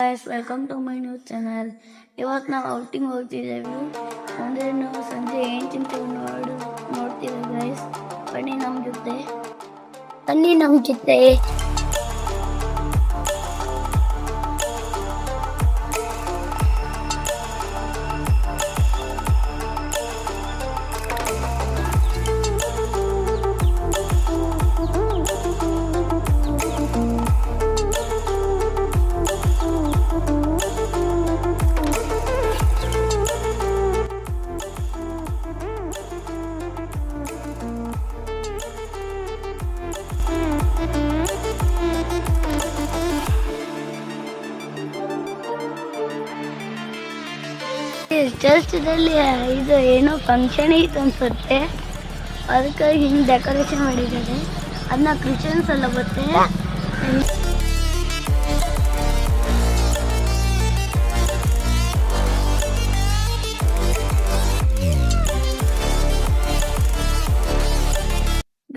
Guys, welcome to my news channel. ಇವತ್ತು ನಾವು outing ಹೋಗ್ತಿದ್ದೇವೆ. ಅಂದರೆ ನಾವು ಸಂಜೆ ಏನು ತಿಂತೀವಿ ನೋಡ್ತೀವಿ ಗೈಸ್. ಬನ್ನಿ ನಮ್ಮ ಜೊತೆ. ಚರ್ಚದಲ್ಲಿ ಇದು ಏನೋ ಫಂಕ್ಷನ್ ಐತೆ ಅನ್ಸುತ್ತೆ, ಅದಕ್ಕಾಗಿ ಹಿಂಗೆ ಡೆಕೋರೇಷನ್ ಮಾಡಿದ್ದಾರೆ. ಅದನ್ನ ಕ್ರಿಶ್ಚಿಯನ್ಸ್ ಎಲ್ಲ ಬರುತ್ತೆ.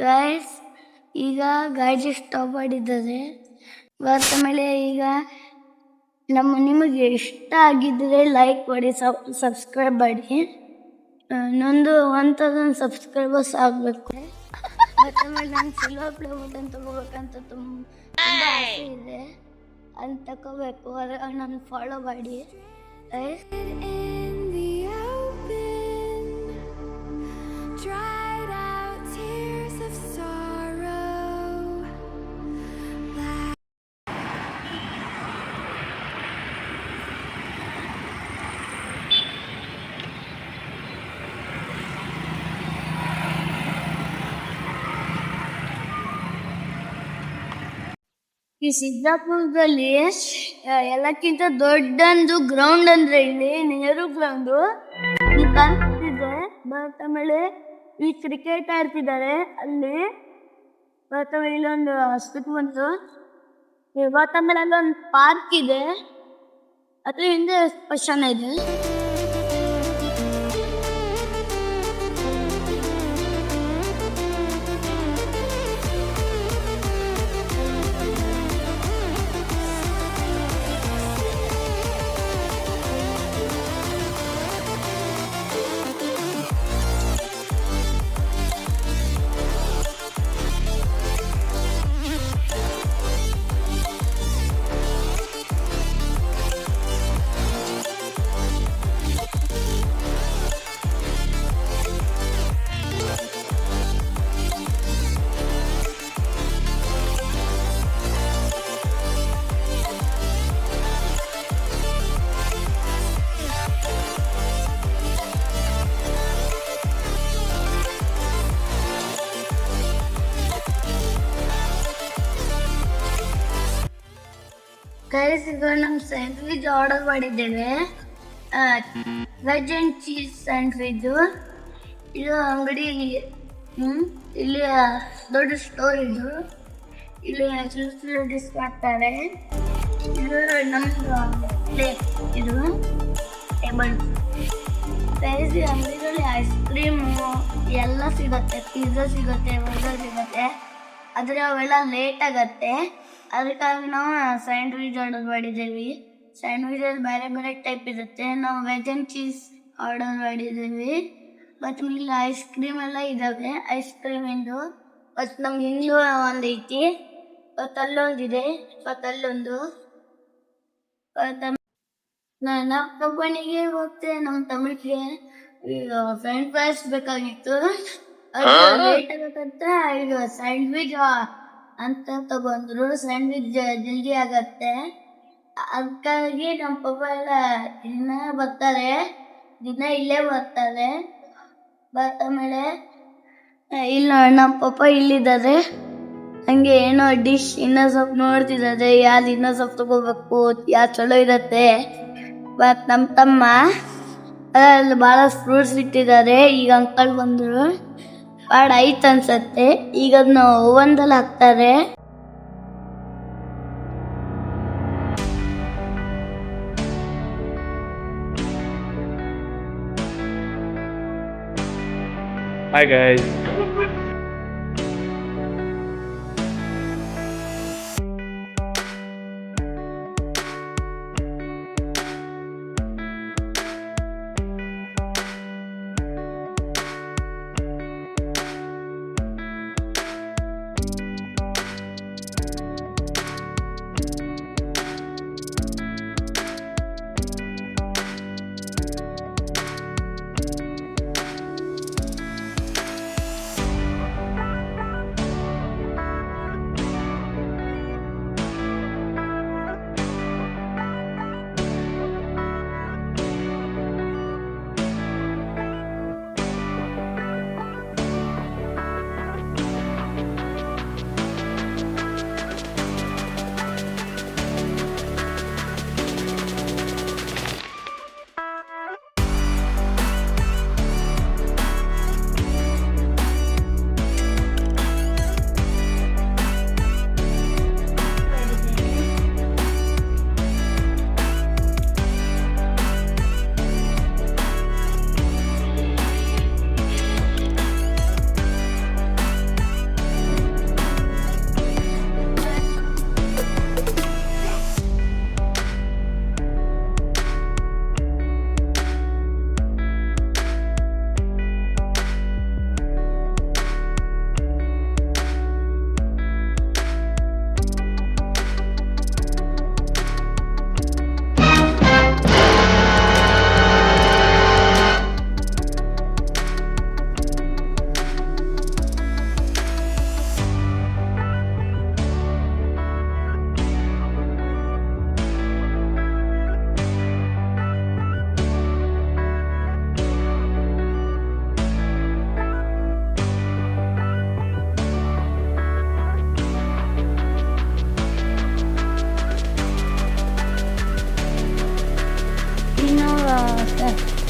ಗೈಸ್, ಈಗ ಗಾಡಿ ಸ್ಟಾಪ್ ಮಾಡಿದ್ದಾರೆ. ಬರ್ತ ಮೇಲೆ ಈಗ ನಿಮಗೆ ಇಷ್ಟ ಆಗಿದ್ದರೆ ಲೈಕ್ ಮಾಡಿ, ಸಬ್ಸ್ಕ್ರೈಬ್ ಮಾಡಿ. ನಂದು 1000 ಸಬ್ಸ್ಕ್ರೈಬರ್ಸ್ ಆಗಬೇಕು. ಮತ್ತು ನಾನು ಸಿಲ್ವರ್ ಪ್ಲೇ ಬಟನ್ ತೊಗೋಬೇಕಂತ ತುಂಬ ಆಸೆ ಇದೆ. ಅಲ್ಲಿ ತಗೋಬೇಕು, ಅದ್ರಾಗ ನಾನು ಫಾಲೋ ಮಾಡಿ. ಈ ಸಿದ್ದಾಪುರದಲ್ಲಿ ಎಲ್ಲಕ್ಕಿಂತ ದೊಡ್ಡೊಂದು ಗ್ರೌಂಡ್ ಅಂದ್ರೆ ಇಲ್ಲಿ ನೆಹರು ಗ್ರೌಂಡು ಕಾಣಿಸ್ತಿದೆ. ಬಟ್ ಆಮೇಲೆ ಈ ಕ್ರಿಕೆಟ್ ಆಡ್ತಿದ್ದಾರೆ ಅಲ್ಲಿ. ಬಟ್ ಆಮೇಲೆ ಇಲ್ಲೊಂದು ಹಾಸ್ಪಿಟಲ್ ಬಂತು. ಬಟ್ ಆಮೇಲೆ ಅಲ್ಲೊಂದು ಪಾರ್ಕ್ ಇದೆ, ಅದ್ರ ಹಿಂದೆ ಸ್ಮಶಾನ ಇದೆ. ಗೈಸ್, ಈಗ ನಮ್ಮ ಸ್ಯಾಂಡ್ವಿಚ್ ಆರ್ಡರ್ ಮಾಡಿದ್ದೇವೆ. Veg and cheese sandwich. ಇದು ಅಂಗಡಿ, ಇಲ್ಲಿ ದೊಡ್ಡ ಸ್ಟೋರ್ ಇದು. ಇಲ್ಲಿ ಜ್ಯೂಸ್ ಮಾಡ್ತಾರೆ. ಇದು ನಮ್ಮದು ಪ್ಲೇಟ್, ಇದು ಟೇಬಲ್. ಗೈಸ್, ಈ ಅಂಗಡಿಯಲ್ಲಿ ಐಸ್ ಕ್ರೀಮು ಎಲ್ಲ ಸಿಗುತ್ತೆ, ಪಿಜ್ಜಾ ಸಿಗುತ್ತೆ, ಬರ್ಗರ್ ಸಿಗುತ್ತೆ. ಆದರೆ ಅವೆಲ್ಲ ಲೇಟ್ ಆಗತ್ತೆ. ಅದಕ್ಕಾಗಿ ನಾವು ಸ್ಯಾಂಡ್ವಿಚ್ ಆರ್ಡರ್ ಮಾಡಿದ್ದೀವಿ. ಸ್ಯಾಂಡ್ವಿಚಲ್ಲಿ ಬೇರೆ ಬೇರೆ ಟೈಪ್ ಇರುತ್ತೆ. ನಾವು ವೆಜ್ ಆ್ಯಂಡ್ ಚೀಸ್ ಆರ್ಡರ್ ಮಾಡಿದ್ದೀವಿ. ಮತ್ತು ಇಲ್ಲಿ ಐಸ್ ಕ್ರೀಮ್ ಎಲ್ಲ ಇದ್ದಾವೆ, ಐಸ್ ಕ್ರೀಮಿಂದು. ಮತ್ತು ನಮ್ಗೆ ಇನ್ನೂ ಒಂದು ಐತಿ, ಮತ್ತು ಅಲ್ಲೊಂದಿದೆ, ಮತ್ತು ಅಲ್ಲೊಂದು. ನಮ್ಮ ಕಂಪನಿಗೆ ಮತ್ತೆ ನಮ್ಮ ತಮಿಳಿಗೆ ಈಗ ಫ್ರೆಂಚ್ ಫ್ರೈಸ್ ಬೇಕಾಗಿತ್ತು. ಅದು ಲೇಟ್ ಆಗತ್ತಂತ ಈಗ ಸ್ಯಾಂಡ್ವಿಚ್ ಅಂತ ತಗೊಂಡ್ರು. ಸ್ಯಾಂಡ್ವಿಚ್ ಜಲ್ದಿ ಆಗತ್ತೆ, ಅದಕ್ಕಾಗಿ ನಮ್ಮ ಪಪ್ಪ ಎಲ್ಲ ದಿನ ಇಲ್ಲೇ ಬರ್ತಾರೆ. ಆಮೇಲೆ ಇಲ್ಲ ನಮ್ಮ ಪಪ್ಪ ಇಲ್ಲಿದ್ದಾರೆ. ಹಂಗೆ ಏನೋ ಡಿಶ್ ಇನ್ನೂ ಸ್ವಲ್ಪ ನೋಡ್ತಿದ್ದಾರೆ, ಯಾವ್ದು ಇನ್ನೂ ಸ್ವಲ್ಪ ತಗೋಬೇಕು, ಯಾವ್ದು ಚಲೋ ಇರತ್ತೆ. ಬಟ್ ನಮ್ಮ ತಮ್ಮ ಅಲ್ಲಿ ಭಾಳ ಫ್ರೂಟ್ಸ್ ಇಟ್ಟಿದ್ದಾರೆ. ಈಗ ಅಂಕಲ್ ಬಂದರು, ಪಾಡ್ ಐತ್ ಅನ್ಸತ್ತೆ. ಈಗ ಅದನ್ನ ಓವನ್ದಲ್ಲಿ ಹಾಕ್ತಾರೆ. Hi guys.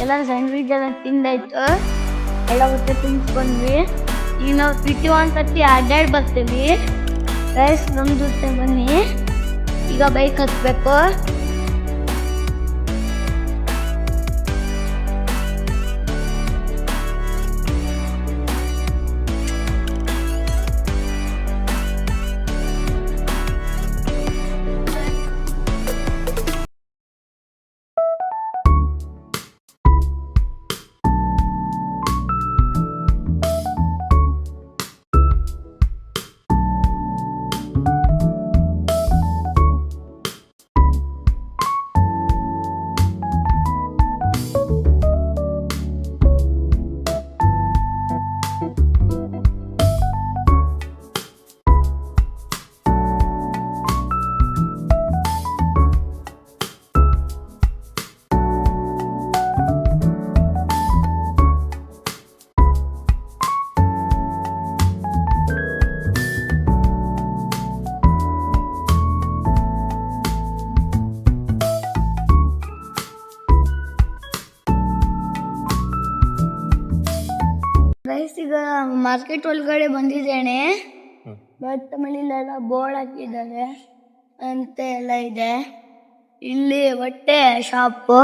ಎಲ್ಲ ಸ್ಯಾಂಡ್ವಿಚ್ ಎಲ್ಲ ತಿಂದಾಯ್ತು, ಎಲ್ಲ ಹೊಟ್ಟೆ ತುಂಬಿಸ್ಕೊಂಡ್ವಿ. ಈಗ ನಾವು ಸಿಟಿ ಒಂದ್ಸತಿ ಅಡ್ಡಾಡಿ ಬರ್ತೀವಿ ಗೈಸ್. ನಮ್ಮ ಜೊತೆ ಬನ್ನಿ. ಈಗ ಬೈಕ್ ಹತ್ಬೇಕು. ಗೈಸ್ ಈಗ ಮಾರ್ಕೆಟ್ ಒಳಗಡೆ ಬಂದಿದ್ದೇನೆ. ಬಟ್ ಆಮೇಲೆ ಇಲ್ಲೆಲ್ಲ ಬೋರ್ಡ್ ಹಾಕಿದ್ದಾರೆ ಅಂತ ಎಲ್ಲ ಇದೆ. ಇಲ್ಲಿ ಬಟ್ಟೆ ಶಾಪು,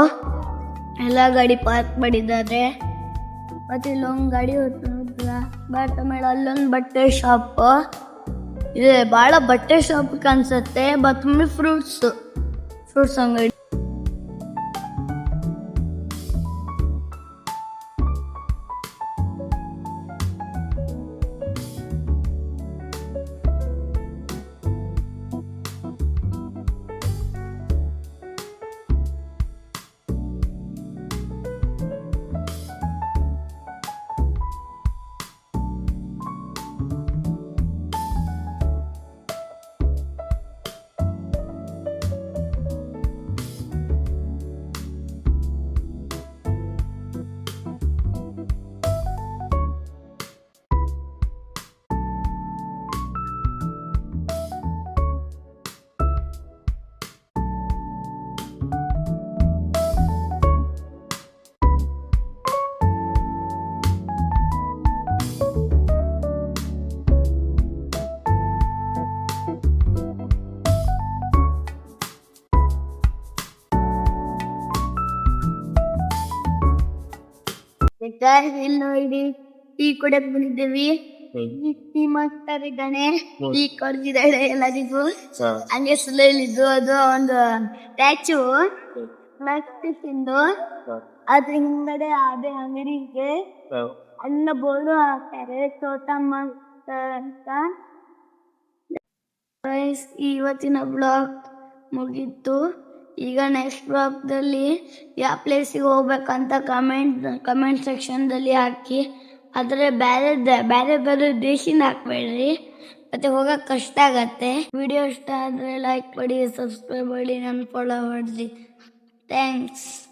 ಎಲ್ಲ ಗಾಡಿ ಪಾರ್ಕ್ ಮಾಡಿದ್ದಾರೆ. ಮತ್ತೆ ಇಲ್ಲೊಂದು ಗಾಡಿ ಹೋಗ್ತದ. ಬಟ್ ಆಮೇಲೆ ಅಲ್ಲೊಂದು ಬಟ್ಟೆ ಶಾಪು ಇದೆ. ಭಾಳ ಬಟ್ಟೆ ಶಾಪ್ ಕಾಣಿಸುತ್ತೆ. ಬಟ್ ಆಮೇಲೆ ಫ್ರೂಟ್ಸ್ ಅಂಗಡಿ. ಇಲ್ಲಿ ನೋಡಿ ಟೀ ಕುಡಿಯಕ್ ಬಂದಿದ್ದೀವಿ. ಟೀ ಮಾಡ್ತಾರೆ ಇದ್ದಾನೆ. ಟೀ ಕೊಡ್ತಿದ್ದಾಳೆ ಎಲ್ಲರಿಗೂ. ಹಂಗೆ ಸುಳ್ಳೇಲಿದ್ದು ಅದು ಒಂದು ಸ್ಟ್ಯಾಚು ತಿಂದು ಅದ್ರ ಹಿಂಗಡೆ ಅದೇ ಅಂಗಡಿಗೆ ಎಲ್ಲ ಬೋರ್ಡು ಹಾಕ್ತಾರೆ ತೋಟಮ್ಮ ಅಂತ. ಇವತ್ತಿನ ಬ್ಲಾಗ್ ಮುಗೀತು. ಈಗ ನೆಕ್ಸ್ಟ್ ಬ್ಲಾಗ್ದಲ್ಲಿ ಯಾವ ಪ್ಲೇಸಿಗೆ ಹೋಗ್ಬೇಕಂತ ಕಮೆಂಟ್ ಸೆಕ್ಷನ್ದಲ್ಲಿ ಹಾಕಿ. ಆದರೆ ಬೇರೆ ದೇಶಿನ ಹಾಕ್ಬೇಡ್ರಿ, ಮತ್ತೆ ಹೋಗಕ್ಕೆ ಕಷ್ಟ ಆಗತ್ತೆ. ವಿಡಿಯೋ ಇಷ್ಟ ಆದರೆ ಲೈಕ್ ಮಾಡಿ, ಸಬ್ಸ್ಕ್ರೈಬ್ ಮಾಡಿ, ನನ್ನ ಫಾಲೋ ಮಾಡಿರಿ. ಥ್ಯಾಂಕ್ಸ್.